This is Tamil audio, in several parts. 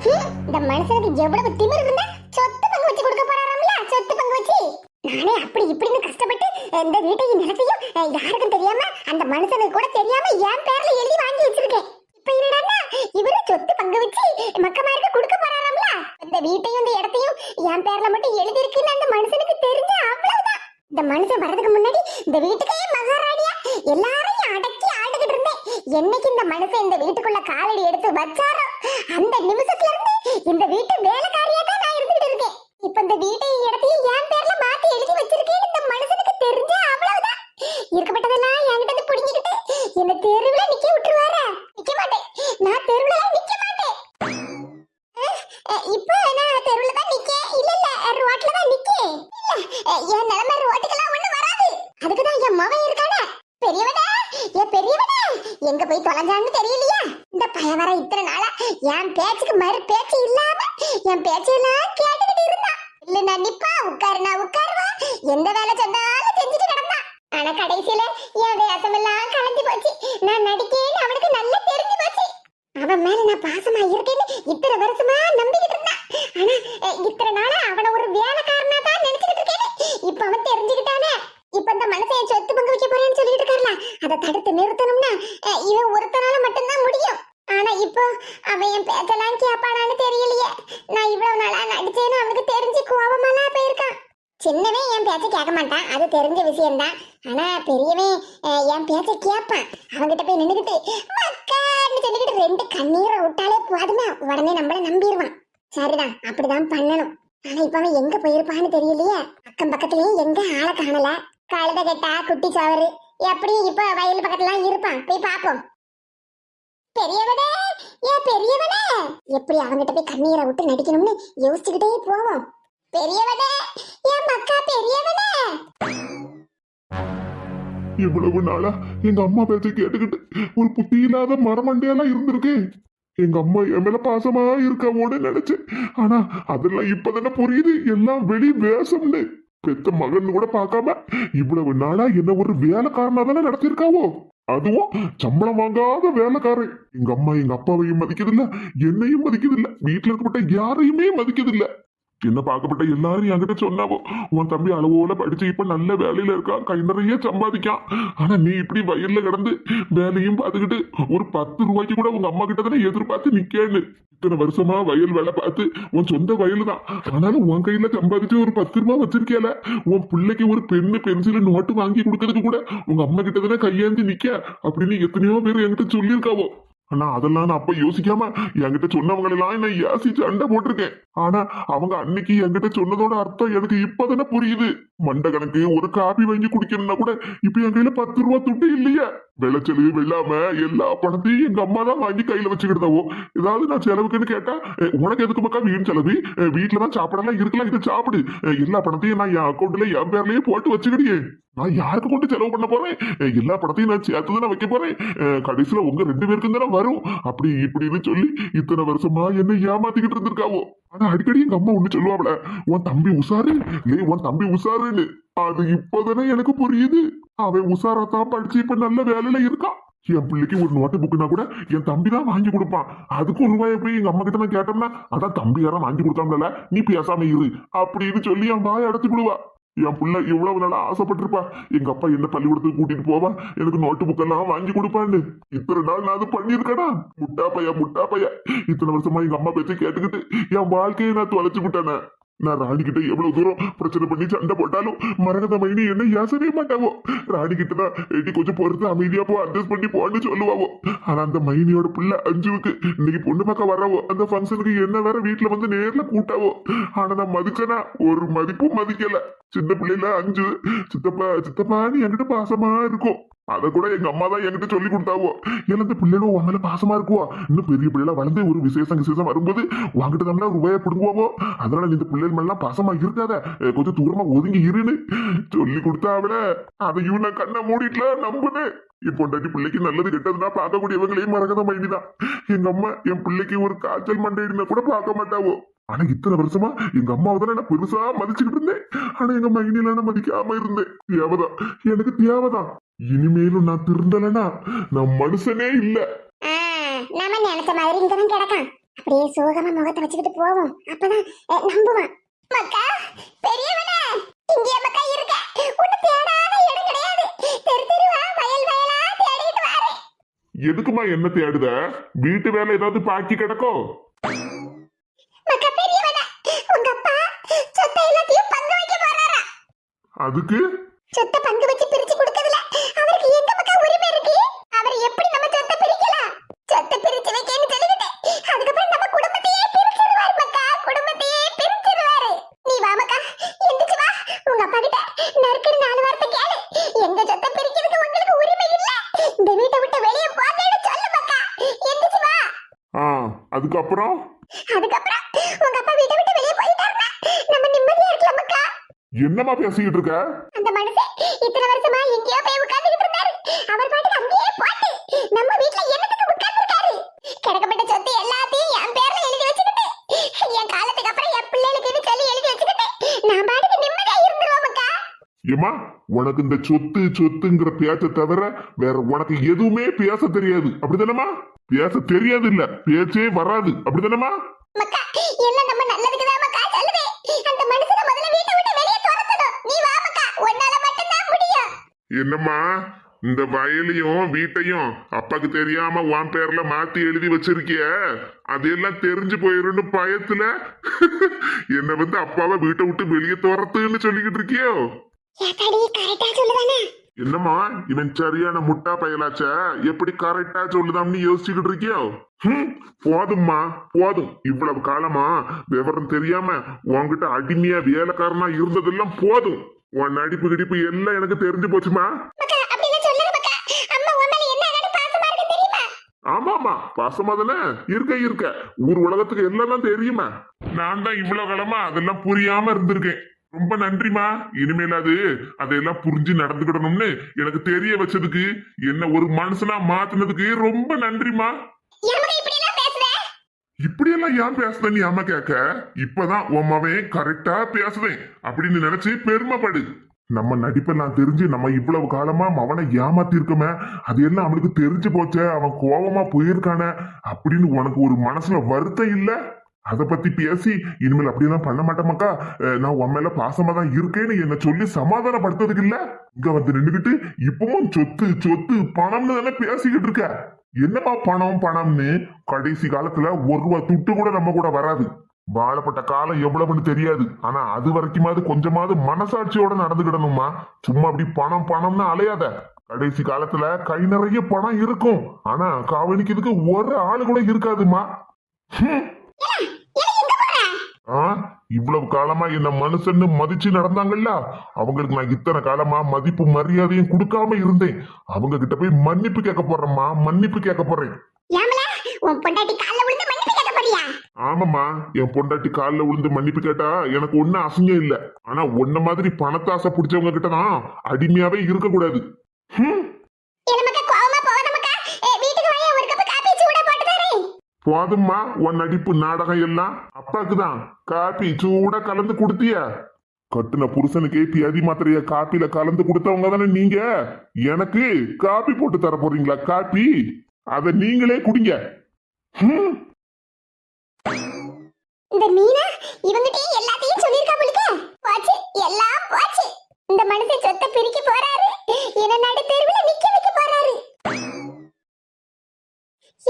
இந்த மனுஷனுக்கு எவ்வளவு திமிரு இருந்தா சொத்து பங்கு வச்சு கொடுக்க போறாராம்ல. சொத்து பங்கு வச்சு நானே அப்படி இப்படின்னு கஷ்டப்பட்டு இந்த வீட்டையும் நிலத்தையும் யாருக்கும் தெரியாம அந்த மனுஷனுக்கு கூட தெரியாம என் பேர்ல எழுதி வாங்கி வச்சிருக்கேன். இப்ப என்னடா இவரு சொத்து பங்கு வச்சு மக்கமாருக்கு கொடுக்க போறாராம்ல. இந்த வீட்டையும் இந்த இடத்தையும் என் பேர்ல மட்டும் எழுதி இருக்குன்னு அந்த மனுஷனுக்கு தெரிஞ்ச அவ்வளவுதான். இந்த மனுஷன் வர்றதுக்கு முன்னாடி இந்த வீட்டுக்கே மகாராணியா எல்லாரையும் அடக்கி ஆண்டுகிட்டு இருந்தேன். என்னைக்கு இந்த மனுஷன் இந்த வீட்டுக்குள்ள காலடி எடுத்து வச்சாரோ அந்த நிமிஷத்துல இருந்து இந்த வீட்டு வேலைக்காரியா தான் நான் இருந்துட்டு இருக்கேன். இப்ப இந்த வீட்டையும் இடத்தையும் என் பேர்ல மாத்தி எழுதி வச்சிருக்கேன்னு இந்த மனுஷனுக்கு தெரிஞ்ச அவ்வளவுதான். இருக்கப்பட்டதெல்லாம் என்கிட்ட வந்து புடிங்கிக்கிட்டு என்ன தெருவுல நிக்க விட்டுருவாரா? நிக்க மாட்டேன், நான் தெருவுல நிக்க மாட்டேன். இப்ப நான் தெருவுல தான் நிக்க, இல்ல ரோட்ல தான் நிக்க. இல்ல என் நிலைமை ரோட்டுக்கெல்லாம் ஒண்ணு வராது. அதுக்குதான் என் மகன் இருக்கானே பெரியவனே, என் பெரியவனே எங்க போய் தொலைஞ்சான்னு தெரியலையா? இந்த பையன் வர இத்தனை நாளா என் பேச்சுக்கு மறு பேச்சு இல்லாம என் பேச்செல்லாம் கேட்டுக்கிட்டு இருந்தான். இல்ல நான் நிப்பா, உட்காருனா உட்காருவா, எந்த வேலை சொன்னாலும் செஞ்சுட்டு கிடந்தான். ஆனா கடைசியில என் வேஷமெல்லாம் கலந்து போச்சு. நான் நடிக்கேன்னு அவனுக்கு நல்லா தெரிஞ்சு போச்சு. அவன் மேல நான் பாசமா இருக்கேன்னு இத்தனை வருஷமா நம்பிக்கிட்டு இருந்தான். ஆனா இத்தனை நாளா அவனை ஒரு வேலைக்காரனா தான் நினைச்சுக்கிட்டு இருக்கேன்னு இப்ப அவன் தெரிஞ்சுக்கிட்டானே. இப்ப இந்த மனுஷன் சொத்து பங்கு வைக்க போறேன்னு சொல்லிட்டு இருக்காருல, அதை தடுத்து நிறுத்தணும்னா இவன் ஒருத்தனால மட்டும்தான் முடியும். ஆனா இப்போ அவன் என் பேச்செல்லாம் கேட்பானான்னு தெரியலையே. நான் இவ்வளவு நாளா நடிச்சேன்னு அவனுக்கு தெரிஞ்சு கோபமெல்லாம் போயிருக்கான். சின்னவன் என் பேச்ச கேட்க மாட்டான், அது தெரிஞ்ச விஷயம்தான். ஆனா பெரியவன் என் பேச்ச கேட்பான். அவன்கிட்ட போய் நின்னுக்கிட்டு மக்கான்னு சொல்லிக்கிட்டு ரெண்டு கண்ணீரை விட்டாலே போதுமா உடனே நம்மள நம்பிடுவான். சரிதான், அப்படிதான் பண்ணணும். ஆனா இப்ப அவன் எங்க போயிருப்பான்னு தெரியலையே. அக்கம் பக்கத்துலயும் எங்க ஆளை காணல. கழுத கெட்டா குட்டி சவரு எப்படியும் இப்ப வயல் பக்கத்துலாம் இருப்பான். போய் பாப்போம். பெரியவனே, ஏன் பெரியவனே, எப்படி அவங்கிட்ட போய் கண்ணீரை விட்டு நடிக்கணும்னு யோசிச்சுக்கிட்டே போவோம். பெரியவனே, என் மக்கா பெரியவனே. இவ்வளவு நாளா எங்க அம்மா பேச்ச கேட்டுக்கிட்டு ஒரு புத்தி இல்லாத மரமண்டையெல்லாம் இருந்திருக்கு. எங்க அம்மா என் மேல பாசமா இருக்கவோன்னு நினைச்சேன். ஆனா அதெல்லாம் இப்பதானே புரியுது, எல்லாம் வெளி வேஷம்னு. பெத்த மகன் கூட பார்க்காம இவ்வளவு நாளா என்ன ஒரு வேலைக்காரனா தானே நடத்திருக்காவோ. அதுவும் சம்பளம் வாங்காத வேலைக்காரன். எங்க அம்மா எங்க அப்பாவையும் மதிக்கதில்ல, என்னையும் மதிக்கதில்ல, வீட்டுல இருக்கப்பட்ட யாரையுமே மதிக்கதில்ல. என்ன பார்க்கப்பட்ட எல்லாரும் என்கிட்ட சொன்னாவோ, உன் தம்பி அளவோல படிச்சு இப்ப நல்ல வேலையில இருக்கான், கை நிறைய சம்பாதிக்கான். ஆனா நீ இப்படி வயல்ல கிடந்து வேலையும் பார்த்துக்கிட்டு ஒரு 10 ரூபாய்க்கு கூட உங்க அம்மா கிட்ட தானே எதிர்பார்த்து நிக்கேன்னு. இத்தனை வருஷமா வயல் வேலை பார்த்து உன் சொந்த வயலு தான், ஆனாலும் உன் கையில சம்பாதிச்சு ஒரு 10 ரூபாய் வச்சிருக்கேல. உன் பிள்ளைக்கு ஒரு பெண்ணு பென்சில் நோட்டு வாங்கி கொடுக்கறதுக்கு கூட உங்க அம்மா கிட்ட தானே கையேந்தி நிக்க அப்படின்னு எத்தனையோ பேர் என்கிட்ட சொல்லியிருக்காவோ. ஆனா அதெல்லாம் நான் அப்ப யோசிக்காம என்கிட்ட சொன்னவங்களெல்லாம் என்ன ஏசி சண்டை போட்டிருக்கேன். ஆனா அவங்க அன்னைக்கு என்கிட்ட சொன்னதோட அர்த்தம் எனக்கு இப்பதானே புரியுது. மண்ட கணக்கு ஒரு காபி வாங்கி குடிக்கணும்னா கூட இப்ப என் கையில 10 ரூபாய் துட்டு இல்லையே. விளைச்சலு வெள்ளாம எல்லா பணத்தையும் எங்க அம்மா தான் வாங்கி கையில வச்சுக்கிட்டதாவோ. ஏதாவது நான் செலவுக்குன்னு கேட்டா, உனக்கு எதுக்கு மக்கா வீண் செலவு, வீட்டுலதான் சாப்பிடலாம் இருக்கலாம், இதை சாப்பிடு, எல்லா பணத்தையும் நான் என் அக்கௌண்ட்ல என் பேர்லயே போட்டு வச்சுக்கிட்டே. நான் யாருக்கு கொண்டு செலவு பண்ண போறேன், எல்லா பணத்தையும் நான் சேர்த்துதானே வைக்க போறேன். கடைசியில உங்க 2 பேருக்கும் தானே வரும். அப்படி இப்படின்னு சொல்லி இத்தனை வருஷமா என்ன ஏமாத்திக்கிட்டு இருந்திருக்காவோ. ஆனா அடிக்கடி எங்க அம்மா ஒண்ணு சொல்லுவாப்ல, உன் தம்பி உசாரு, உன் தம்பி உசாருன்னு. அது இப்பதானே எனக்கு புரியுது. அவன் உசாராத்தான் படிச்சு இப்ப நல்ல வேலையில இருக்கான். என் பிள்ளைக்கு ஒரு நோட்டு புக்குனா கூட என் தம்பி தான் வாங்கி கொடுப்பான். அதுக்கு ஒரு ரூபாய் போய் எங்க அம்மா கிட்ட நான் கேட்டோம்னா, அதான் தம்பி யாரும் வாங்கி கொடுத்தாங்கல்ல, நீ பேசாம இரு அப்படின்னு சொல்லி என் வாயை அடைச்சு விடுவா. என் பிள்ளை இவ்வளவு நாளா ஆசைப்பட்டிருப்பா, எங்க அப்பா என்ன பள்ளிக்கூடத்துக்கு கூட்டிட்டு போவா, எனக்கு நோட்டு புக்கெல்லாம் வாங்கி கொடுப்பான்னு. இத்தனை நாள் நான் அது பண்ணிருக்கேனா? முட்டா பையா. இத்தனை வருஷமா எங்க அம்மா பேச்சை கேட்டுக்கிட்டு என் வாழ்க்கையை நான் தொலைச்சு விட்டேனே. நான் ராணி கிட்ட எவ்வளவு தூரம் பிரச்சனை பண்ணி சண்டை போட்டாலும் மரகத மைனி என்ன ஏசவே மாட்டாவோ. ராணி கிட்டதான் எட்டி கொஞ்சம் பொறுத்து அமைதியா போ, அட்ஜஸ்ட் பண்ணி போன்னு சொல்லுவாவோ. ஆனா அந்த மைனியோட பிள்ளை அஞ்சுவுக்கு இன்னைக்கு பொண்ணு பக்கம் வர்றவோ, அந்த ஃபங்க்ஷனுக்கு என்ன வேற வீட்டுல வந்து நேர்ல கூட்டாவோ. ஆனா நான் மதிச்சனா ஒரு மதிப்பும் மதிக்கல. சின்ன பிள்ளைல அஞ்சு சித்தப்பான்னு என்கிட்ட பாசமா இருக்கும். அதை கூட எங்க அம்மா தான் என்கிட்ட சொல்லி கொடுத்தாவோ. ஏன்னா இந்த பிள்ளைகளும் உன் மேல பாசமா இருக்குவா. இன்னும் பெரிய பிள்ளைல வளர்ந்து ஒரு விசேஷம் வரும்போது வாங்கிட்டு தான் ரூபாய பிடுங்குவாவோ. அதனால இந்த பிள்ளைகள் மேலாம் பாசமா இருக்காத, கொஞ்சம் தூரமா ஒதுங்கி இருன்னு சொல்லி கொடுத்தாவில. அதையும் நான் கண்ணை மூடிட்டுல நம்புனேன். என் பொண்டாட்டி பிள்ளைக்கு நல்லது கெட்டதுன்னா பார்க்கக்கூடியவங்களையும் மரகத மைனிதான். எங்க அம்மா என் பிள்ளைக்கு ஒரு காய்ச்சல் மண்டையினா கூட பார்க்க மாட்டாவோ. ஆனா இத்தனை வருஷமா எங்க அம்மாவை தானே நான் பெருசா மதிச்சுக்கிட்டு இருந்தேன். ஆனா எங்க மைனில நான் மதிக்காம இருந்தேன். தேவைதான், எனக்கு தேவைதான். இனிமேலும் நான் திருந்தலனா நான் மனுஷனே இல்ல. நம்ம நினைச்ச மாதிரி இங்கதான் கிடக்கான். அப்படியே சோகமா முகத்தை வச்சுக்கிட்டு போவோம், அப்பதான் நம்புவான். மக்கா பெரியவனே, இங்கே மக்கா இருக்க, உன்னை தேடாத இடம் கிடையாது. தெரு தெருவா வயல் வயலா தேடிட்டு வாரேன். எதுக்குமா என்ன தேடுத? வீட்டு வேலை ஏதாவது பாக்கி கிடக்கோ? மக்கா பெரியவனே, உங்க அப்பா சொத்தை எல்லாத்தையும் பங்கு வைக்க போறாரா? அதுக்கு சொத்தை பங்கு வச்சு பிரிச்சு கொடுக்கிறதுல அவருக்கு எங்க மக்கா உரிமை இருக்கு? அவர் எப்படி நம்ம சொத்தை பிரிக்கலாம்? சொத்தை பிரிச்சு வைக்கன்னு சொல்லிக்கிட்டு அதுக்கப்புறம் நம்ம குடும்பத்தையே பிரிச்சிருவாரு மக்கா, குடும்பத்தையே பிரிச்சிருவாரு. நீ வா மக்கா, எந்திரிச்சு வா. உங்க அப்பா கிட்ட நறுக்குன்னு 4 வார்த்தை கேளு. எங்க சொத்தை பிரிக்கிறதுக்கு உங்களுக்கு உரிமை இல்ல, இந்த வீட்டை விட்டு வெளியே போங்கன்னு சொல்லு மக்கா. எந்திரிச்சு வா. அதுக்கப்புறம் அதுக்கப்புறம் உங்க அப்பா வீட்டை விட்டு வெளியே போயிட்டாருன்னா நம்ம நிம்மதியா இருக்கலாம் மக்கா. என்னமா பேசிக்கிட்டு இருக்க? அந்த மனுஷன் இத்தனை வருஷமா எங்கேயோ போய் உட்கார்ந்துகிட்டு இருந்தாரு. அவர் பாட்டுக்கு அங்கேயே போட்டு நம்ம வீட்ல என்னத்துக்கு உட்கார்ந்துருக்காரு? கிடக்கப்பட்ட சொத்து எல்லாத்தையும் என் பேர்ல எழுதி வச்சுக்கிட்டு என் காலத்துக்கு அப்புறம் என் பிள்ளைகளுக்கு சொல்லி எழுதி வச்சுக்கிட்டு நான் பாட்டுக்கு நிம்மதியா இருந்துருவோம் மக்கா. ஏமா, உனக்கு இந்த சொத்து சொத்துங்கிற பேச்ச தவிர வேற உனக்கு எதுவுமே பேச தெரியாது, அப்படிதானமா? பேச தெரியாது இல்ல, பேச்சே வராது, அப்படிதானமா? மக்கா எல்லாம் நம்ம நல்லதுக்கு தான் மக்கா சொல்லுது. அந்த மனுஷனை முதல்ல வீட்டை விட்டு வெளியே துரத்தணும். நீ வா மக்கா, உன்னால மட்டும் தான் முடியும். என்னம்மா, இந்த வயலையும் வீட்டையும் அப்பாக்கு தெரியாம உன் பேர்ல மாத்தி எழுதி வச்சிருக்கிய, அதெல்லாம் தெரிஞ்சு போயிருன்னு பயத்துல என்ன வந்து அப்பாவை வீட்டை விட்டு வெளியே துரத்துன்னு சொல்லிக்கிட்டு இருக்கியோ? ஏத்தாடி கரெக்டா சொல்லுதானே? என்னம்மா, இவன் சரியான முட்டா பயலாச்ச, எப்படி கரெக்டா சொல்லுதாம்னு யோசிச்சுக்கிட்டு இருக்கியோ? போதும்மா போதும். இவ்வளவு காலமா விவரம் தெரியாம உன்கிட்ட அடிமையா வேலைக்காரனா இருந்ததெல்லாம் போதும். உன் நடிப்பு கிடிப்பு எல்லாம் எனக்கு தெரிஞ்சு போச்சுமா. மக்கா அப்படிலாம் சொல்லாத மக்கா. அம்மா உன் மேல என்ன அளவு பாசமா இருக்கு தெரியுமா? ஆமாமா, பாசமா தானே இருக்க. ஊர் உலகத்துக்கு எல்லாம் தெரியுமா. நான் தான் இவ்வளவு காலமா அதெல்லாம் புரியாம இருந்திருக்கேன். ரொம்ப நன்றிமா. இனிமேல் அதெல்லாம் புரிஞ்சு நடந்துக்கிடணும்னு எனக்கு தெரிய வச்சதுக்கு, என்ன ஒரு மனுஷனா மாத்தினதுக்கு ரொம்ப நன்றிமா. இப்படியெல்லாம் ஏன் பேசுத நீ அம்மா கேட்க? இப்பதான் உன் மவன் கரெக்டா பேசுவேன் அப்படின்னு நினைச்சு பெருமைப்படு. நம்ம நடிப்பெல்லாம் தெரிஞ்சு நம்ம இவ்வளவு காலமா மவனை ஏமாத்தி இருக்கோமே, அது எல்லாம் அவனுக்கு தெரிஞ்சு போச்சே, அவன் கோபமா போயிருக்கானே அப்படின்னு உனக்கு ஒரு மனசுல வருத்தம் இல்ல? அதை பத்தி பேசி இனிமேல் அப்படியெல்லாம் பண்ண மாட்டேமாக்கா, நான் உன் மேல பாசமா தான் இருக்கேன்னு என்ன சொல்லி சமாதானப்படுத்துறதுக்கு இல்ல, இங்க வந்து நின்றுகிட்டு இப்பவும் சொத்து சொத்து பணம்னு தானே பேசிக்கிட்டு இருக்க. என்னப்பா பணம் பணம்னு? கடைசி காலத்துல 1 ரூபா துட்டு கூட நம்ம கூட வராது. வாழப்பட்ட காலம் எவ்வளவுன்னு தெரியாது, ஆனா அது வரைக்குமாவது கொஞ்சமாவது மனசாட்சியோட நடந்துக்கிடணுமா. சும்மா அப்படி பணம் பணம்னு அலையாத. கடைசி காலத்துல கை நிறைய பணம் இருக்கும், ஆனா காவலிக்கிறதுக்கு ஒரு ஆளு கூட இருக்காதுமா. இவ்வளவு காலமா என்ன மனுஷன்னு மதிச்சு நடந்தாங்கல்ல, அவங்களுக்கு நான் இத்தனை காலமா மதிப்பு மரியாதையும் கொடுக்காம இருந்தேன். அவங்க கிட்ட போய் மன்னிப்பு கேட்க போறேம்மா, மன்னிப்பு கேட்க போறேன். ஆமாம்மா, என் பொண்டாட்டி காலில் விழுந்து மன்னிப்பு கேட்டா எனக்கு ஒன்னும் அசிங்கம் இல்ல. ஆனா ஒன்ன மாதிரி பணத்தாசை பிடிச்சவங்க கிட்ட தான் அடிமையாவே இருக்க கூடாது. போதும்மா, உன் நடிப்பு நாடகம் எல்லாம் அப்பாக்கு தான். காப்பி சூடா கலந்து கொடுத்திய. கட்டுன புருஷனுக்கு பியாதி மாத்திரைய காப்பில கலந்து கொடுத்தவங்க தானே நீங்க. எனக்கு காப்பி போட்டு தர போறீங்களா? காப்பி அத நீங்களே குடிங்க. இந்த மீனா இவங்கிட்டே எல்லாத்தையும் சொல்லிருக்கா போலிக்க. போச்சு, எல்லாம் போச்சு. இந்த மனுஷன் சொத்தை பிரிக்க போறாரு, என்ன நடு தெருவுல நிக்க வைக்க போறாரு.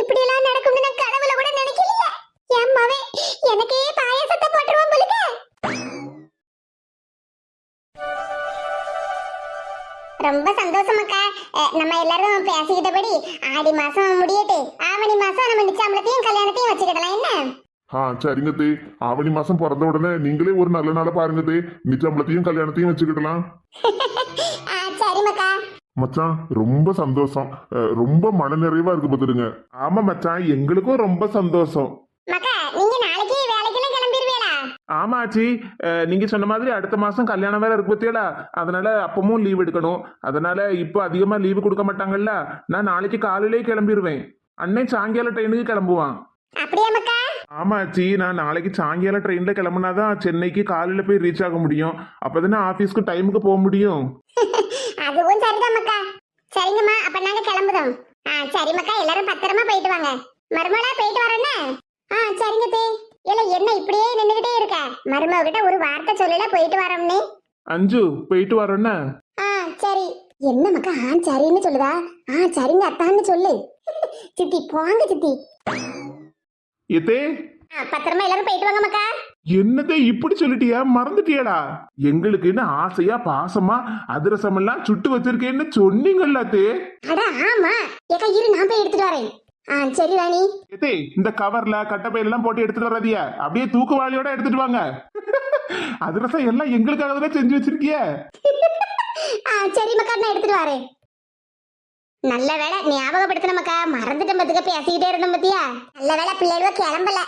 இப்படி எல்லாம் நடக்கும்னு நான் கனவுல கூட நினைக்கலையே. என் மவன் எனக்கே பாயாசத்தை போட்டுருவான் போலிக்க. ரொம்ப சந்தோஷமாக்கா. நம்ம எல்லாரும் பேசிக்கிட்டபடி ஆடி மாசம் முடியட்டு, ஆவணி மாசம் நம்ம நிச்சயத்தையும் கல்யாணத்தையும் வச்சுக்கிடலாம். என்ன? சரிங்க தே. ஆவணி மாசம் பிறந்த உடனே நீங்களே ஒரு நல்ல நாள பாருங்க தே, நிச்சயத்தையும் கல்யாணத்தையும் வச்சுக்கிடலாம். சரி மக்கா. மச்சான் ரொம்ப சந்தோஷம், ரொம்ப மனநிறைவா இருக்கு பாத்துடுங்க. ஆமா மச்சான், எங்களுக்கும் ரொம்ப சந்தோஷம். மக்கா நீங்க நாளைக்கு வேலைக்கெல்லாம் கிளம்பிடுவீங்களா? ஆமா ஆச்சி, நீங்க சொன்ன மாதிரி அடுத்த மாசம் கல்யாணம் வேற இருக்கு பத்தியலா, அதனால அப்பமும் லீவ் எடுக்கணும். அதனால இப்போ அதிகமா லீவு கொடுக்க மாட்டாங்கல்ல, நான் நாளைக்கு காலையிலே கிளம்பிடுவேன். அண்ணன் சாயங்கால ட்ரெயினுக்கு கிளம்புவான். அப்படியே மக்கா? ஆமா ஆச்சி, நான் நாளைக்கு சாயங்காலம் ட்ரெயின்ல கிளம்புனாதான் சென்னைக்கு காலையில போய் ரீச் ஆக முடியும். அப்பதானே ஆபீஸ்க்கு டைமுக்கு போக முடியும். அதுவும் சரிதான் மக்கா. சரிங்கம்மா, அப்ப நாங்க கிளம்புதோம். சரி மக்கா, எல்லாரும் பத்திரமா போயிட்டு வாங்க. மறுமலா போயிட்டு வரேன்னு. சரிங்க தே. இல்ல என்ன இப்படியே நின்னுகிட்டே இருக்க? மருமக கிட்ட ஒரு வார்த்தை சொல்லல போயிட்டு வரோம்னே. அஞ்சு போயிட்டு வரோன்னா சரி. என்ன மக்கா சரின்னு சொல்லுதா? சரிங்க அத்தான்னு சொல்லு. சித்தி போங்க சித்தி. எத்தே பத்திரமா எல்லாரும் போயிட்டு வாங்க மக்கா. என்னதே இப்படி சொல்லிட்டியா? மறந்துட்டியாடா? எங்களுக்குன்னு ஆசையா பாசமா அதிரசம் எல்லாம் சுட்டு வச்சிருக்கேன்னு சொன்னீங்கல்ல தே. அட ஆமா ஏக்கா இரு நான் போய் எடுத்துட்டு வரேன். சரி ராணி. எத்தே இந்த கவர்ல கட்டப்பையில எல்லாம் போட்டு எடுத்துட்டு வராதியா, அப்படியே தூக்குவாளியோட எடுத்துட்டு வாங்க. அதிரசம் எல்லாம் எங்களுக்காக தானே செஞ்சு வச்சிருக்கிய. சரி மக்கா நான் எடுத்துட்டு வரேன். நல்ல வேலை ஞாபகப்படுத்தின மக்கா, மறந்துட்டேன் பத்துக்க பேசிக்கிட்டே இருந்தோம் பத்தியா. நல்ல வேலை பிள்ளைகளோ கிளம்பல.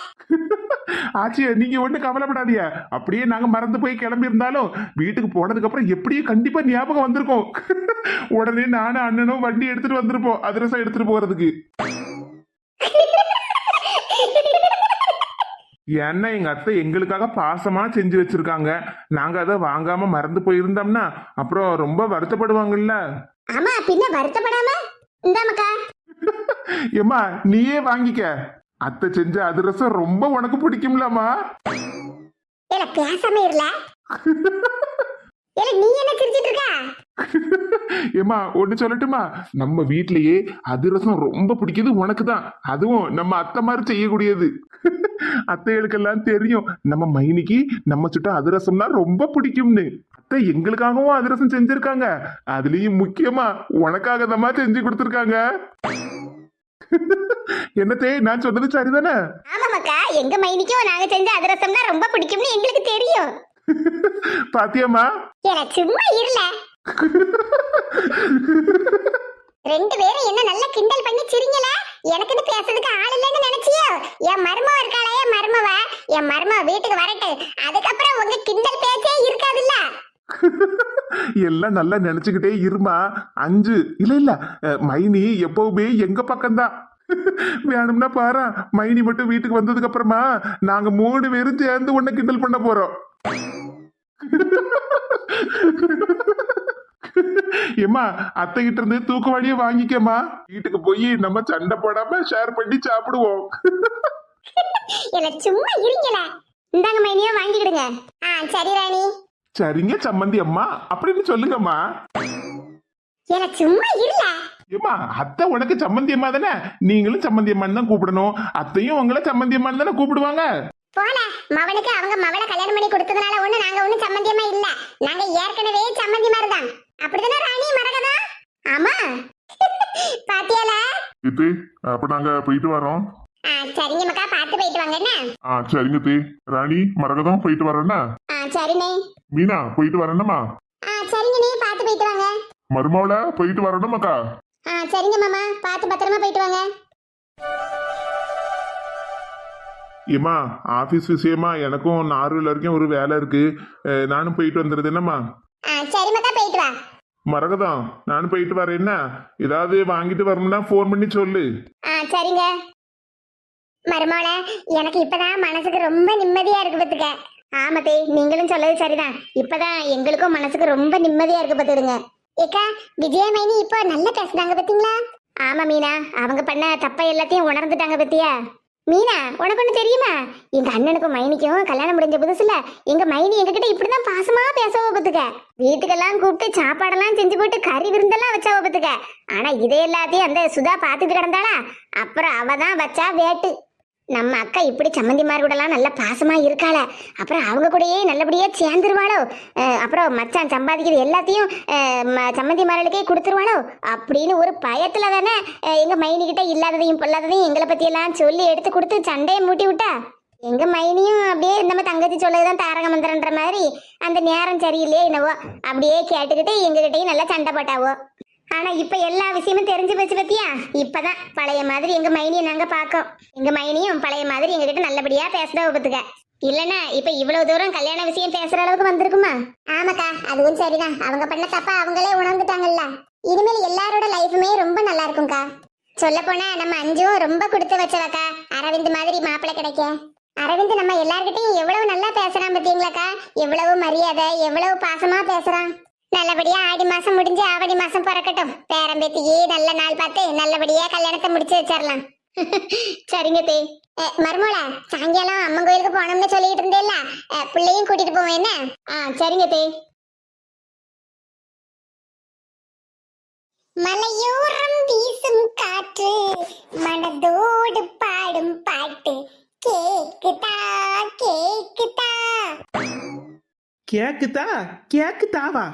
ஆச்சியா நீங்க ஒண்ணு கவலைப்படாதீங்க, அப்படியே நாங்க மறந்து போய் கிளம்பி இருந்தாலும் வீட்டுக்கு போனதுக்கு அப்புறம் எப்படியும் கண்டிப்பா ஞாபகம் வந்திருக்கும். உடனே நானும் அண்ணனும் வண்டி எடுத்துட்டு வந்திருப்போம் அதிரசம் எடுத்துட்டு போறதுக்கு. ஏன்னா எங்க அத்தை எங்களுக்காக பாசமா செஞ்சு வச்சிருக்காங்க, நாங்க அதை வாங்காம மறந்து போயிருந்தோம்னா அப்புறம் ரொம்ப வருத்தப்படுவாங்கல்ல. ஆமா பின்ன வருத்தப்படாம இந்த மக்கா. ஏம்மா நீயே வாங்கிக்க, அத்தை செஞ்ச அதிரசம் ரொம்ப உனக்கு பிடிக்கும்லம்மா. ஏல பேசாம இருல. ஏல நீ என்ன சிரிச்சிட்டு இருக்க? ஏமா ஒண்ணு சொல்லட்டுமா, நம்ம வீட்லயே அதிரசம் ரொம்ப பிடிக்குது உனக்கு தான், அதுவும் நம்ம அத்தை மாதிரி செய்யக்கூடியது. அத்தைகளுக்கெல்லாம் தெரியும் நம்ம மைனிக்கு நம்ம சுட்ட அதிரசம்னா ரொம்ப பிடிக்கும்னு. அத்தை எங்களுக்காகவும் அதிரசம் செஞ்சிருக்காங்க, அதுலயும் முக்கியமா உனக்காக தான் செஞ்சு கொடுத்துருக்காங்க. என்னத்தே நான் சொன்னது சரிதானே? ஆமா மக்கா, எங்க மைனிக்கும் நாங்க செஞ்ச அதிரசம்னா ரொம்ப பிடிக்கும்னு எங்களுக்கு தெரியும். பாத்தியம்மா? ஏல சும்மா இருல. ரெண்டு பேரும் என்ன நல்லா கிண்டல் பண்ணி சிரிங்கல. எனக்குன்னு பேசுறதுக்கு ஆள் இல்லைன்னு நினைச்சியோ? என் மருமவ இருக்காளே என் மருமவ வீட்டுக்கு வரட்டு, அதுக்கப்புறம் உங்க கிண்டல் பேச்சே இருக்காதுல்ல. எல்லாம் நல்லா நினைச்சுக்கிட்டே இருமா. அஞ்சு இல்ல இல்ல மைனி எப்பவுமே எங்க பக்கம்தான். வேணும்னா பாரு, மைனி மட்டும் வீட்டுக்கு வந்ததுக்கு அப்புறமா நாங்க 3 பேரும் சேர்ந்து உன்னை கிண்டல் பண்ண போறோம். ஏமா அத்தை கிட்ட இருந்து தூக்குவாளியே வாங்கிக்கமா, வீட்டுக்கு போய் நம்ம சண்டை போடாம ஷேர் பண்ணி சாப்பிடுவோம். இல்ல சும்மா இருங்கல. இந்தாங்க மைனியா வாங்கிடுங்க. சரி ராணி. சரிங்க சம்மந்தி அம்மா அப்படின்னு சொல்லுங்கம்மா. இல்ல சும்மா இருல. ஏமா அத்தை உனக்கு சம்மந்தி அம்மா தானே, நீங்களும் சம்மந்தி அம்மான்னு தான் கூப்பிடணும், அத்தையும் உங்களை சம்மந்தி அம்மான்னு தானே கூப்பிடுவாங்க. போல மவனுக்கு அவங்க மவளை கல்யாணம் பண்ணி கொடுத்ததுனால நாங்க ஒண்ணு சம்மந்தியமா இல்ல, நாங்க ஏற்கனவே சம்மந்தி மாதிரிதான். அப்படிதானே ராணி மரகதா? ஆமா. பாத்தியால? இது அப்ப நாங்க போயிட்டு வரோம். சரிங்க மக்கா, பார்த்து போயிட்டு வாங்க என்ன. சரிங்க தே. ராணி மரகதம் போயிட்டு வரோன்னா? சரிண்ணே. மீனா போயிட்டு வரணுமா? சரிங்கண்ணே, பார்த்து போயிட்டு வாங்க. மருமவள போயிட்டு வரணுமாக்கா? சரிங்க மாமா, பார்த்து பத்திரமா போயிட்டு வாங்க. ஏமா ஆபீஸ் விஷயமா எனக்கும் நார்வில் வரைக்கும் ஒரு வேலை இருக்கு, நானும் போயிட்டு வந்துடுது. என்னம்மா? சரி மக்கா, போயிட்டு வா. மரகதம் நானும் போயிட்டு வரேன், என்ன ஏதாவது வாங்கிட்டு வரணும்னா ஃபோன் பண்ணி சொல்லு. சரிங்க மருமவள, எனக்கு இப்பதான் மனசுக்கு ரொம்ப நிம்மதியா இருக்கு பத்துக்க. ஆமத்தே நீங்களும் சொல்லது சரிதான், இப்பதான் எங்களுக்கும் மனசுக்கு ரொம்ப நிம்மதியா இருக்கு பத்துடுங்க. ஏக்கா விஜயமைனி இப்போ நல்லா பேசுனாங்க பத்தீங்களா? ஆமா மீனா, அவங்க பண்ண தப்ப எல்லாத்தையும் உணர்ந்துட்டாங்க பத்தியா. மீனா உனக்கு ஒண்ணு தெரியுமா, எங்க அண்ணனுக்கும் மைனிக்கும் கல்யாணம் முடிஞ்ச புதுசுல எங்க மைனி எங்ககிட்ட இப்படிதான் பாசமா பேசவோ பத்துக்க. வீட்டுக்கெல்லாம் கூப்பிட்டு சாப்பாடெல்லாம் செஞ்சு போட்டு கறி விருந்தெல்லாம் வச்சாவோ பத்துக்க. ஆனா இதை எல்லாத்தையும் அந்த சுதா பாத்துட்டு கிடந்தாளா, அப்புறம் அவதான் வச்சா வேட்டு. நம்ம அக்கா இப்படி சம்மந்திமார் கூட எல்லாம் நல்ல பாசமா இருக்காள, அப்புறம் அவங்க கூடயே நல்லபடியா சேர்ந்துருவாளோ, அப்புறம் மச்சான் சம்பாதிக்கிறது எல்லாத்தையும் சம்மந்திமார்களுக்கே கொடுத்துருவாளோ அப்படின்னு ஒரு பயத்துல தானே எங்க மைனிக்கிட்ட இல்லாததையும் பொல்லாததையும் எங்களை பத்தி எல்லாம் சொல்லி எடுத்து கொடுத்து சண்டையை மூட்டி விட்டா. எங்க மைனியும் அப்படியே நம்ம தங்கச்சி சொல்லதுதான் தாரக மந்திரன்ற மாதிரி அந்த நேரம் சரியில்லையே என்னவோ அப்படியே கேட்டுக்கிட்டு எங்ககிட்டயும் நல்லா சண்டை போட்டாவோ. ஆனா இப்ப எல்லா விஷயமும் தெரிஞ்சு போச்சு பத்தியா. இப்பதான் பழைய மாதிரி எங்க மைனியை நாங்க பாக்கோம், எங்க மைனியும் பழைய மாதிரி எங்ககிட்ட நல்லபடியா பேசுதா பத்துக்க. இல்லன்னா இப்ப இவ்வளவு தூரம் கல்யாண விஷயம் பேசுற அளவுக்கு வந்திருக்குமா? ஆமாக்கா அதுவும் சரிதான், அவங்க பண்ண தப்பா அவங்களே உணர்ந்துட்டாங்கல்ல. இனிமேல் எல்லாரோட லைஃபுமே ரொம்ப நல்லா இருக்கும்க்கா. சொல்ல போனா நம்ம அஞ்சும் ரொம்ப கொடுத்து வச்சவக்கா, அரவிந்த் மாதிரி மாப்பிள்ளை கிடைக்க. அரவிந்த் நம்ம எல்லார்கிட்டையும் எவ்வளவு நல்லா பேசுறான் பத்தீங்களாக்கா, எவ்வளவு மரியாதை எவ்வளவு பாசமா பேசுறான். நல்லபடியா ஆடி மாசம் முடிஞ்சு ஆவணி மாசம் பிறக்கட்டும், பேரம்பேத்திக்கு நல்ல நாள் பார்த்து நல்லபடியா கல்யாணத்தை முடிச்சு வச்சிடலாம். சரிங்க தே. மருமோள சாயங்காலம் அம்மன் கோயிலுக்கு போனோம்னு சொல்லிட்டு இருந்தேல்ல, பிள்ளையும் கூட்டிட்டு போவேன் என்ன? சரிங்க தே. மலையோரம் வீசும் காற்று மனதோடு பாடும் பாட்டு கேக்குதா கேக்குதா. கேக்குதா கேக்குதாவா?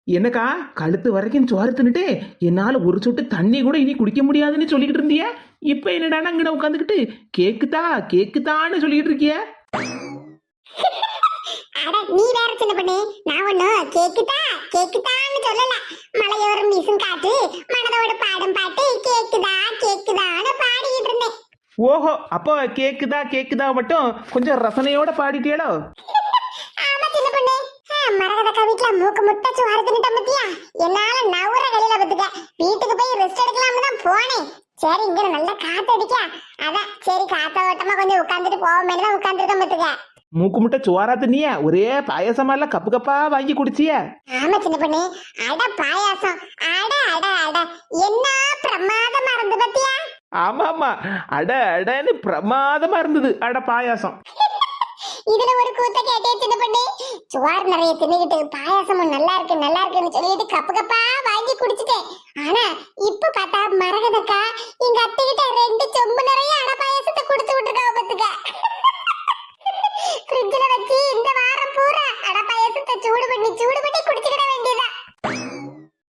என்னக்கா கழுத்து வரைக்கும் சோறு தின்னுட்டு என்னால ஒரு சொட்டு தண்ணி கூட இனி குடிக்க முடியாதுன்னு சொல்லிக்கிட்டு இருந்திய, இப்ப என்னடானா அங்கன உட்காந்துக்கிட்டு கேக்குதா கேக்குதான்னு சொல்லிக்கிட்டு இருக்கிய? அட நீ வேற சின்ன பண்ணு, நான் ஒண்ணும் கேக்குதா கேக்குதான்னு சொல்லல. மலையோரம் வீசும் காற்று மனதோடு பாடும் பாட்டு கேக்குதா கேக்குதான்னு பாடிக்கிட்டு இருந்தேன். ஓஹோ, அப்போ கேக்குதா கேக்குதா மட்டும் கொஞ்சம் ரசனையோட பாடிட்டேளோ? ஆமா சின்ன பொண்ணு, மரகதக்கா வீட்டுல மூக்கு முட்டை சோறு தின்னுட்டேன் பத்தியா, என்னால நவுற வெளியில பத்துக்க. வீட்டுக்கு போய் ரெஸ்ட் எடுக்கலாம்னு தான் போனேன். சரி இங்க நல்ல காத்து அடிக்க, அதான் சரி காத்த ஓட்டமா கொஞ்சம் உட்காந்துட்டு போவோமே தான் உட்காந்துருக்கேன் பத்துக்க. மூக்கு முட்டை சோறா தின்னிய? ஒரே பாயசமா எல்லாம் கப்பு கப்பா வாங்கி குடிச்சிய? ஆமா சின்ன பொண்ணு, அட பாயாசம், அட அட அட என்ன பிரமாதமா இருந்து பத்தியா. ஆமா ஆமா, அட அடன்னு பிரமாதமா இருந்தது அட பாயாசம். இதுல ஒரு கூத்த கேட்டே சின்ன பொண்ணு, சோறு நிறைய தின்னுகிட்டு பாயாசமும் நல்லா இருக்குன்னு சொல்லிட்டு கப்பு கப்பா வாங்கி குடிச்சிட்டேன். ஆனா இப்ப பார்த்தா மரகதக்கா எங்க அத்தை கிட்ட 2 சொம்பு நிறைய அட பாயாசத்தை கொடுத்து விட்டுருக்கா பத்துக்க. ஃப்ரிட்ஜ்ல வச்சு இந்த வாரம் பூரா அட பாயாசத்தை சூடு பண்ணி குடிச்சுக்கிட வேண்டியதா.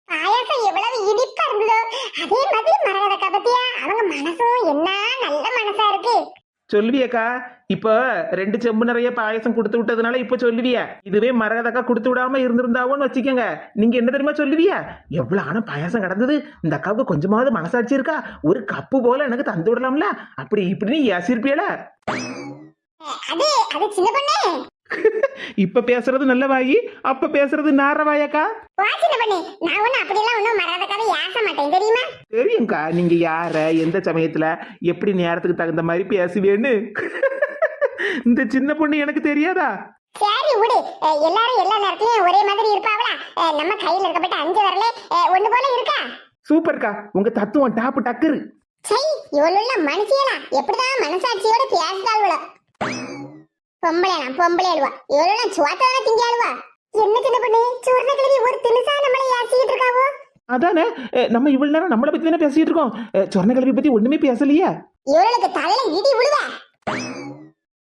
பாயாசம் எவ்வளவு இனிப்பா இருந்ததோ அதே மாதிரி மரகதக்கா பத்தியா அவங்க மனசும் என்ன நல்ல மனசா இருக்கு. சொல்லுவியக்கா, இப்ப 2 செம்பு நிறைய பாயசம் கொடுத்து விட்டதுனால இப்ப சொல்லுவிய. இதுவே மரகதக்கா கொடுத்து விடாம இருந்திருந்தாவோன்னு வச்சுக்கோங்க, நீங்க என்ன தெரியுமா சொல்லுவிய? எவ்வளவு ஆனா பாயசம் கிடந்தது, இந்த அக்காவுக்கு கொஞ்சமாவது மனசாட்சி இருக்கா, ஒரு கப்பு போல எனக்கு தந்து விடலாம்ல, அப்படி இப்படின்னு ஏசிருப்பியல. அது அது சின்ன பொண்ணு, இப்ப பேசுறது நல்ல வாயி, அப்ப பேசுறது நார வாயக்கா. வா சின்ன பொண்ணு, நான் ஒண்ணு அப்படியெல்லாம் ஒண்ணும் மரகதக்காவை ஏச மாட்டேன் தெரியுமா. தெரியும்க்கா, நீங்க யார எந்த சமயத்துல எப்படி நேரத்துக்கு தகுந்த மாதிரி பேசுவேன்னு. இந்த சின்ன பொண்ணு எனக்கு தெரியாதா? சரி விடு, எல்லாரும் எல்லா நேரத்துலயும் ஒரே மாதிரி இருப்பாங்களா? நம்ம கையில இருக்கப்பட்ட 5 விரலே ஒண்ணு போல இருக்கா? சூப்பர்க்கா, உங்க தத்துவம் டாப்பு டக்குரு. சை இவளுள்ள மனுஷியலா எப்படிதான் மனசாட்சியோட பேசுதாள்வளோ. பொம்பளை அழுவா, இவளுள்ள சுவாத்தான திங்காளுவா. என்ன சின்ன பொண்ணு, சூர்ண கிழவி ஒரு தினுசா நம்மளை ஏசிக்கிட்டு இருக்காவோ? அதானே, நம்ம இவ்வளவு நேரம் நம்மளை பத்தி தானே பேசிட்டு இருக்கோம், சொர்ண கல்வி பத்தி ஒண்ணுமே பேசலையே. இவளுக்கு தலையில இடி விழுவா.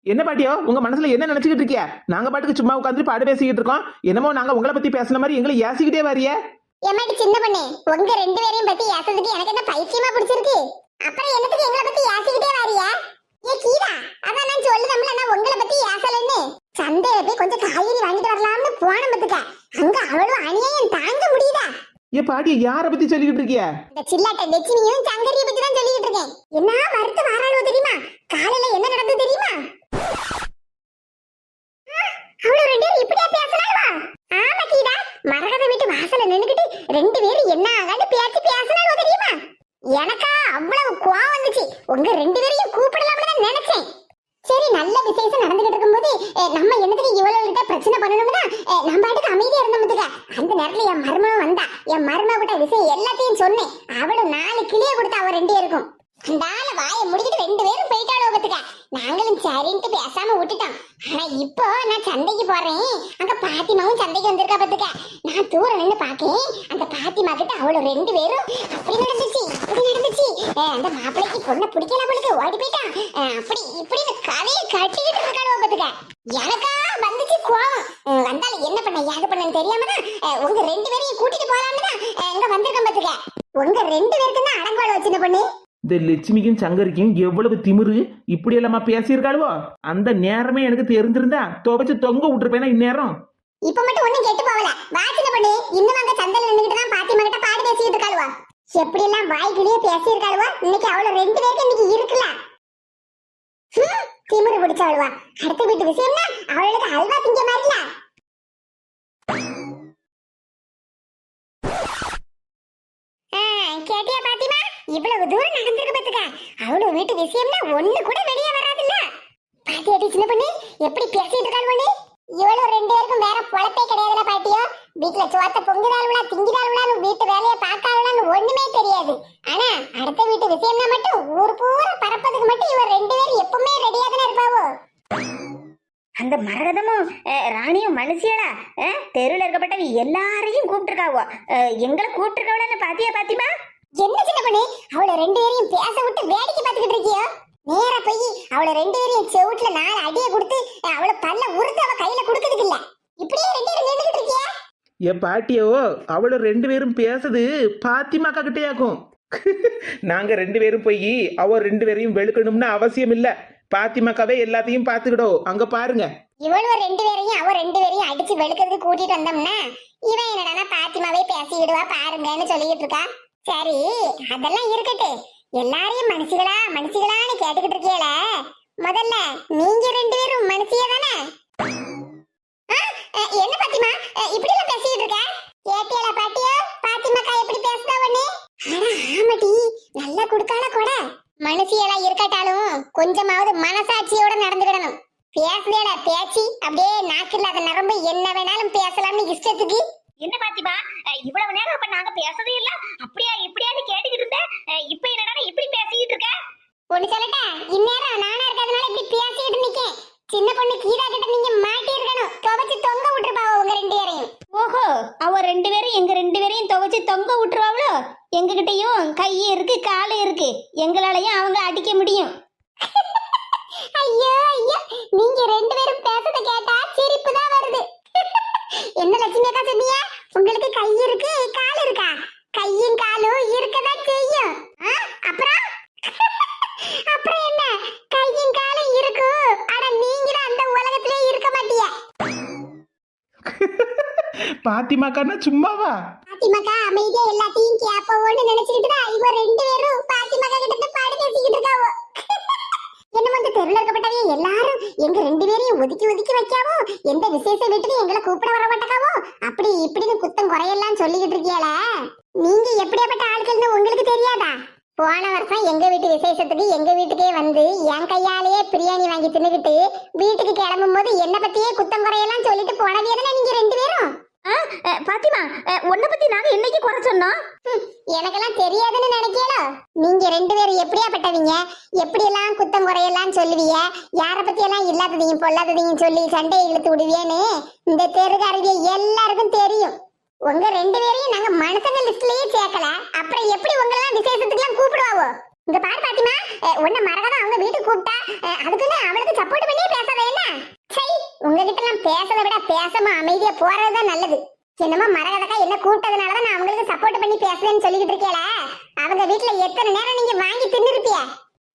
என்ன பாட்டியோ, உங்க மனசுல என்ன நினைச்சுக்கிட்டு இருக்கியா? நாங்க பாட்டுக்கு சும்மா உட்காந்து பாடு பேசிக்கிட்டு இருக்கோம், என்னமோ நாங்க உங்களை பத்தி பேசின மாதிரி எங்களை ஏசிக்கிட்டே வரிய. ஏமாட்டி சின்ன பொண்ணு, உங்க 2 பேரையும் பத்தி ஏசதுக்கு எனக்கு என்ன பைத்தியமா பிடிச்சிருக்கு? அப்புறம் என்னத்துக்கு எங்களை பத்தி ஏசிக்கிட்டே வாரியா? ஏ கீதா, அதான் நான் சொல்லுதம்ல நான் உங்களை பத்தி ஏசலன்னு. சந்தையில போய் கொஞ்சம் காய்கறி வாங்கிட்டு வரலாம்னு போன பத்துக்க, அங்க அவ்வளவு அநியாயம் தாங்க முடியுதா? ஏ பாட்டிய யார பத்தி சொல்லிக்கிட்டு இருக்கிய? இந்த சில்லாட்ட லட்சுமியும் சங்கரியை பத்தி தான் சொல்லிக்கிட்டு இருக்கேன். என்ன வருத்த வாராளோ தெரியுமா? காலையில என்ன நடந்தது தெரியுமா? அவ்வளவு 2 பேரும் இப்படியா பேசலாமா? ஆமா கீதா, மரகத வீட்டு வாசல்ல நின்னுக்கிட்டு 2 பேரும் என்ன ஆகான்னு பேசலாமோ தெரியுமா? எனக்கா அவ்வளவு கோவம் வந்துச்சு, உங்க 2 பேரையும் கூப்பிடலாம்னு தான் நினைச்சேன். சரி நல்ல விசேஷம் நடந்துகிட்டு இருக்கும்போது நம்ம என்னத்துக்கு இவ்வளவு கிட்ட பிரச்சனை பண்ணணும்னா நம்ம பாட்டுக்கு அமைதியா இருந்தோம்துக்க. அந்த நேரத்துல என் மருமகம் வந்தா, என் மருமக கிட்ட விஷயம் எல்லாத்தையும் சொன்னேன். அவளும் 4 கிளிய கொடுத்தா அவ 2 பேருக்கும். அந்த ஆளை வாயை முடிக்கிட்டு 2 பேரும் போயிட்டாளோ பத்துக்க. நாங்களும் சரின்ட்டு பேசாம விட்டுட்டோம். ஆனா இப்போ நான் சந்தைக்கு போறேன், அங்க பாத்திமாவும் சந்தைக்கு வந்திருக்கா பத்துக்க. நான் தூரம் நின்று பாக்கேன், அந்த பாத்திமா கிட்ட அவளும் 2 பேரும் அப்படி நடந்துச்சு இப்படி நடந்துச்சு, அந்த மாப்பிள்ளைக்கு பொண்ணை பிடிக்கல அவளுக்கு ஓடி போயிட்டான், அப்படி இப்படின்னு கதையை கட்டிக்கிட்டு இருக்காளோ பத்துக்க. எனக்கா வந்துச்சு கோவம். வந்தாலும் என்ன பண்ண யாது பண்ணன்னு தெரியாமதான் உங்க 2 பேரையும் கூட்டிட்டு போலாம்னு தான் இங்க வந்திருக்கேன் பத்துக்க. உங்க 2 பேருக்கு தான் அடங்குவாள் வச்சுன பொண்ணு. இந்த லட்சுமிக்கும் சங்கரிக்கும் எவ்வளவு திமிரு, இப்படி எல்லாமா பேசியிருக்காளுவோ? அந்த நேரமே எனக்கு தெரிஞ்சிருந்தா துவைச்சு தொங்க விட்டுருப்பேனா இந்நேரம். இப்ப மட்டும் ஒண்ணும் கெட்டு போகல. வாசின பண்ணி இன்னும் அங்க சந்தையில நின்னுகிட்டு தான் பாத்திமா கிட்ட பாடு பேசிட்டு இருக்காளுவா. எப்படி எல்லாம் வாய்க்கிலேயே பேசி இருக்காளுவா. இன்னைக்கு அவள 2 பேருக்கு இன்னைக்கு இருக்குல்ல திமிரு பிடிச்சாளுவா. அடுத்த வீட்டு விஷயம்னா அவளுக்கு அல்வா திங்க மாதிரில. கேட்டியா பாத்திமா, இவ்வளவு தூரம் நடந்திருக்கு பாத்துக்க. அவளு வீட்டு விஷயம்னா ஒண்ணு கூட வெளியே வராதுல்ல. பாத்தியாட்டி சின்ன பண்ணி எப்படி பேசிட்டு இருக்காள் பண்ணி. இவ்வளவு 2 பேருக்கும் வேற பொழப்பே கிடையாதுல பாட்டியோ. வீட்டுல சோத்த பொங்குதாளுவா திங்கிதாளுவான்னு வீட்டு வேலையை பார்க்காளுவான்னு ஒண்ணுமே தெரியாது. ஆனா அடுத்த வீட்டு விஷயம்னா மட்டும் ஊர் பூரா பரப்பதுக்கு மட்டும் இவர் ரெண்டு பேரும் எப்பவுமே ரெடியா தானே இருப்பாவோ. அந்த மரகதமும் ராணியும் மனுஷியடா தெருவில் இருக்கப்பட்ட எல்லாரையும் கூப்பிட்டுருக்காவோ. எங்களை கூப்பிட்டுருக்காவளான்னு பாத்தியா பாத்திமா? என்ன சின்ன பண்ணி அவளை ரெண்டு பேரையும் பேச விட்டு வேடிக்கை பார்த்துக்கிட்டு இருக்கியோ? நேரா போய் அவளை ரெண்டு பேரையும் செவுட்டுல 4 அடியை கொடுத்து அவளை பல்ல உறுத்து அவ கையில கொடுக்கறதுக்கு இல்ல. இப்படியே ரெண்டு பேரும் நின்றுகிட்டு இருக்கியா? என் பாட்டியோ அவளும் 2 பேரும் பேசுது பாத்திமாக்கா கிட்டேயாக்கும். நாங்க 2 பேரும் போய் அவ 2 பேரையும் வெளுக்கணும்னு அவசியம் இல்ல. பாத்திமாக்காவே எல்லாத்தையும் பாத்துக்கிடோ. அங்க பாருங்க. இவளுவ ரெண்டு பேரையும் அவ ரெண்டு பேரையும் அடிச்சு வெளுக்கிறதுக்கு கூட்டிட்டு வந்தோம்னா இவன் என்னடா பாத்திமாவே பேசிடுவா பாருங்கன்னு சொல்லிட்டு இருக்கா. சரி அதெல்லாம் இருக்கட்டு. எல்லாரையும் மனுஷிகளான்னு கேட்டுக்கிட்டு இருக்கீல. முதல்ல நீங்க 2 பேரும் மனுஷிய தானே? என்ன பாத்திமா இப்படி எல்லாம் பேசிட்டு இருக்க? கேட்டியல பாட்டியா பாத்திமாக்கா எப்படி பேசுதா ஒண்ணு? ஆமாடி நல்லா குடுக்கால கூட. மனுஷியெல்லாம் இருக்கட்டாலும் கொஞ்சமாவது மனசாட்சியோட நடந்துக்கிடணும். பேசுதேடா பேச்சு அப்படியே நாக்கில்லாத நரம்பு என்ன வேணாலும் பேசலாம்னு இஷ்டத்துக்கு. என்ன பாத்திமா இவ்வளவு நேரம் அப்ப நாங்க பேசதே இல்ல அப்படியா இப்படியான்னு கேட்டுக்கிட்டு இருந்தேன். இப்ப என்னடா இப்படி பேசிக்கிட்டு இருக்க? ஒண்ணு சொல்லட்டா, இந்நேரம் நானா இருக்கிறதுனால இப்படி பேசிக்கிட்டு நிக்கேன். சின்ன பொண்ணு கீதா கிட்ட நீங்க மாட்டி இருக்கணும். துவச்சு தொங்க விட்டுருப்பாவோ உங்க 2 பேரையும். ஓஹோ அவ 2 பேரும் எங்க 2 பேரையும் துவைச்சு தொங்க விட்டுருவாவளோ? எங்ககிட்டயும் கை இருக்கு காலு இருக்கு, எங்களாலையும் அவங்க அடிக்க முடியும். ஐயோ ஐயோ நீங்க 2 பேரும் பேசுறத கேட்டா சிரிப்பு தான் வருது. என்ன லட்சுமி அக்கா சொன்னீங்க? உங்களுக்கு கை இருக்கு கால் இருக்கா? கையும் காலும் இருக்கதான் செய்யும். அப்புறம் அப்புறம் என்ன கையும் காலும் இருக்கும். ஆனா நீங்க அந்த உலகத்திலே இருக்க மாட்டீங்க. பாத்திமாக்கான்னா சும்மாவா? பாத்திமாக்கா அமைதியா எல்லாத்தையும் கேப்பவோன்னு நினைச்சுக்கிட்டு தான் இவ 2 பேரும் பாத்திமாக்கா கிட்ட பாடி பேசிக்கிட்டு இருக்காவோ. என்ன வந்து தெருல இருக்கப்பட்டவே எல்லாரும் எங்க 2 பேரையும் ஒதுக்கி ஒதுக்கி வைக்காவோ. எந்த விசேஷ வீட்டுக்கு எங்களை கூப்பிட வர மாட்டாவோ. அப்படி இப்படின்னு குத்தம் குறையெல்லாம் சொல்லிக்கிட்டு இருக்கியால. நீங்க எப்படியாப்பட்ட ஆட்கள்னு உங்களுக்கு தெரியாதா? போன வருஷம் எங்க வீட்டு விசேஷத்துக்கு எங்க வீட்டுக்கே வந்து என் கையாலேயே பிரியாணி வாங்கி தின்னுக்கிட்டு வீட்டுக்கு கிளம்பும் போது என்ன பத்தியே குத்தம் குறையெல்லாம் சொல்லிட்டு போனவே தானே நீங்க 2 பேரும். பாத்திமா உன்னை பத்தி நாங்க என்னைக்கு குறை சொன்னோம்? எனக்கெல்லாம் தெரியாதுன்னு நினைக்கல. நீங்க 2 பேரும் எப்படியாப்பட்டவங்க? எப்படி எல்லாம் குத்தம் குறையெல்லாம் சொல்லுவீங்க? யார பத்தி எல்லாம் இல்லாததையும் பொல்லாததையும் சொல்லி சண்டையை இழுத்து விடுவியேன்னு இந்த தெருக்காரங்க எல்லாருக்கும் தெரியும். உங்க 2 பேரையும் நாங்க மனுஷங்க லிஸ்ட்லயே சேர்க்கல. அப்புறம் எப்படி உங்களெல்லாம் விசேஷத்துக்கு எல்லாம் கூப்பிடுவாவோ? இங்க பாரு பாத்திமா, உன்ன மரகதம் அவங்க வீட்டுக்கு கூப்பிட்டா அதுக்குன்னு அவளுக்கு சப்போர்ட் பண்ணியே பேசாத என்ன? சரி உங்ககிட்ட நான் பேசுறதை விட பேசாம அமைதியா போறதுதான் நல்லது. என்னமோ மரகதக்கா என்ன கூப்பிட்டதுனாலதான் நான் அவங்களுக்கு சப்போர்ட் பண்ணி பேசுறேன்னு சொல்லிக்கிட்டு இருக்கேல. அவங்க வீட்டுல எத்தனை நேரம் நீங்க வாங்கி தின்னுருப்பிய?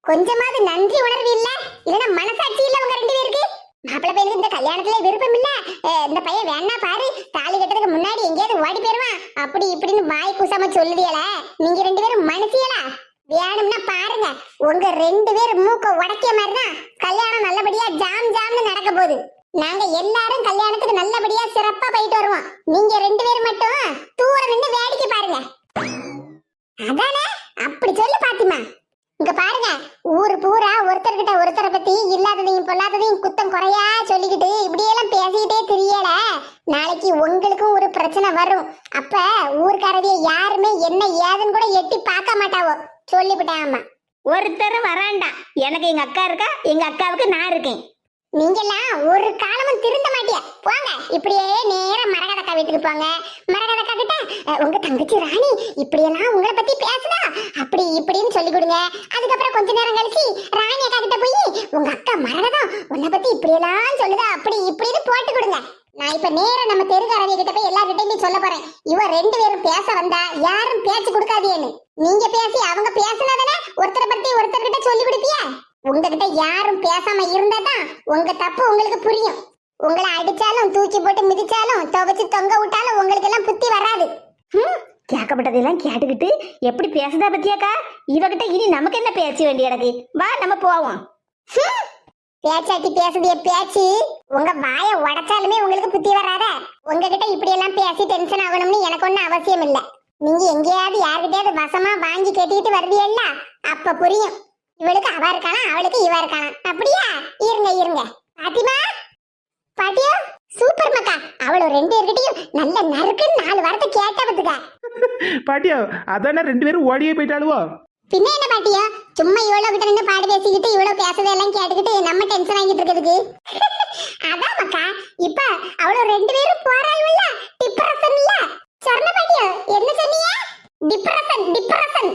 கொஞ்சமாவது நன்றி உணர்வு இல்ல? இல்லன்னா மனசாட்சி இல்ல உங்க 2 பேருக்கு? மாப்பிள்ளை பையனுக்கு இந்த கல்யாணத்துல விருப்பம் இல்ல. இந்த பையன் வேணா பாரு, தாலி கட்டுறதுக்கு முன்னாடி எங்கேயாவது ஓடி போயிருவான் அப்படி இப்படின்னு வாய் கூசாம சொல்லுதியல. நீங்க 2 பேரும் மனுஷியலா? வேணும்னா பாருங்க, உங்க 2 பேர் மூக்க உடைக்கிய மாதிரிதான் கல்யாணம் நல்லபடியா ஜாம் ஜாம்னு நடக்க போகுது. நாங்க எல்லாரும் கல்யாணத்துக்கு நல்லபடியா சிறப்பா போயிட்டு வருவோம். நீங்க 2 பேரும் மட்டும் தூர நின்று வேடிக்கை பாருங்க. அதானே? அப்படி சொல்லு பாத்திமா. இங்க பாருங்க, ஊரு பூரா ஒருத்தர்கிட்ட ஒருத்தரை பத்தி இல்லாததையும் பொல்லாததையும் குத்தம் குறையா சொல்லிக்கிட்டு இப்படியெல்லாம் பேசிக்கிட்டே தெரியல. நாளைக்கு உங்களுக்கும் ஒரு பிரச்சனை வரும். அப்ப ஊர்க்காரவிய யாருமே என்ன ஏதுன்னு கூட எட்டி பார்க்க மாட்டாவோ. சொல்லிவிட்டேன். ஆமா ஒருத்தரும் வராண்டா. எனக்கு எங்க அக்கா இருக்கா, எங்க அக்காவுக்கு நான் இருக்கேன். நீங்கெல்லாம் ஒரு காலமும் திருந்த மாட்டிய. போங்க இப்படியே நேரம் மரகதக்கா வீட்டுக்கு போங்க. மரகதக்கா கிட்ட உங்க தங்கச்சி ராணி இப்படியெல்லாம் உங்களை பத்தி பேசுதா அப்படி இப்படின்னு சொல்லி கொடுங்க. அதுக்கப்புறம் கொஞ்ச நேரம் கழிச்சு ராணி அக்கா கிட்ட போய் உங்க அக்கா மரகதம் உன்னை பத்தி இப்படியெல்லாம் சொல்லுதா அப்படி இப்படின்னு போட்டு கொடுங்க. நான் இப்ப நேரம் நம்ம தெருக்காரவிய கிட்ட போய் எல்லார்கிட்டையும் சொல்ல போறேன். இவ 2 பேரும் பேச வந்தா யாரும் பேச்சு கொடுக்காதேன்னு. நீங்க பேசி அவங்க பேசினாதானே ஒருத்தரை பத்தி ஒருத்தர்கிட்ட சொல்லி கொடுப்பியா? உங்ககிட்ட யாரும் பேசாம இருந்தாதான் உங்க தப்பு உங்களுக்கு புரியும். உங்களை அடிச்சாலும் தூக்கி போட்டு மிதிச்சாலும் துவைச்சு தொங்க விட்டாலும் உங்களுக்கு எல்லாம் புத்தி வராது. கேட்கப்பட்டதெல்லாம் கேட்டுக்கிட்டு எப்படி பேசுதா பத்தியாக்கா? இவகிட்ட இனி நமக்கு என்ன பேச்சு வேண்டிய எனக்கு? வா நம்ம போவோம். பேச்சாட்டி பேசுதிய பேச்சு உங்க வாய உடைச்சாலுமே உங்களுக்கு புத்தி வராத. உங்ககிட்ட இப்படி எல்லாம் பேசி டென்ஷன் ஆகணும்னு எனக்கு ஒன்னும் அவசியம் இல்ல. நீங்க எங்கேயாவது யாருக்கிட்டயாவது வசமா வாங்கி கேட்டுக்கிட்டு வருவீல்ல, அப்ப புரியும். இவளுக்கு அவ இருக்கானா அவளுக்கு இவ இருக்கானா. அப்படியா? இருங்க இருங்க. பாத்திமா பாட்டியா சூப்பர் மக்கா. அவள அவளோ ரெண்டு பேர்கிட்டயும் நல்ல நறுக்குன்னு 4 வாரத்தை கேட்ட பத்துக்க. பாட்டியா அதானே 2 பேரும் ஓடியே போயிட்டாளுவோ. பின்ன என்ன பாட்டியா, சும்மா இவ்வளவு கிட்ட நின்று பாடு பேசிக்கிட்டு இவ்வளவு பேசுறதெல்லாம் கேட்டுக்கிட்டு நம்ம டென்ஷன் ஆகிட்டு இருக்கிறதுக்கு. அதான் மக்கா, இப்ப அவளோ 2 பேரும் போறாள்ல டிப்ரஷன்ல. சொன்ன பாட்டியா என்ன சொன்னீங்க? டிப்ரஷன்.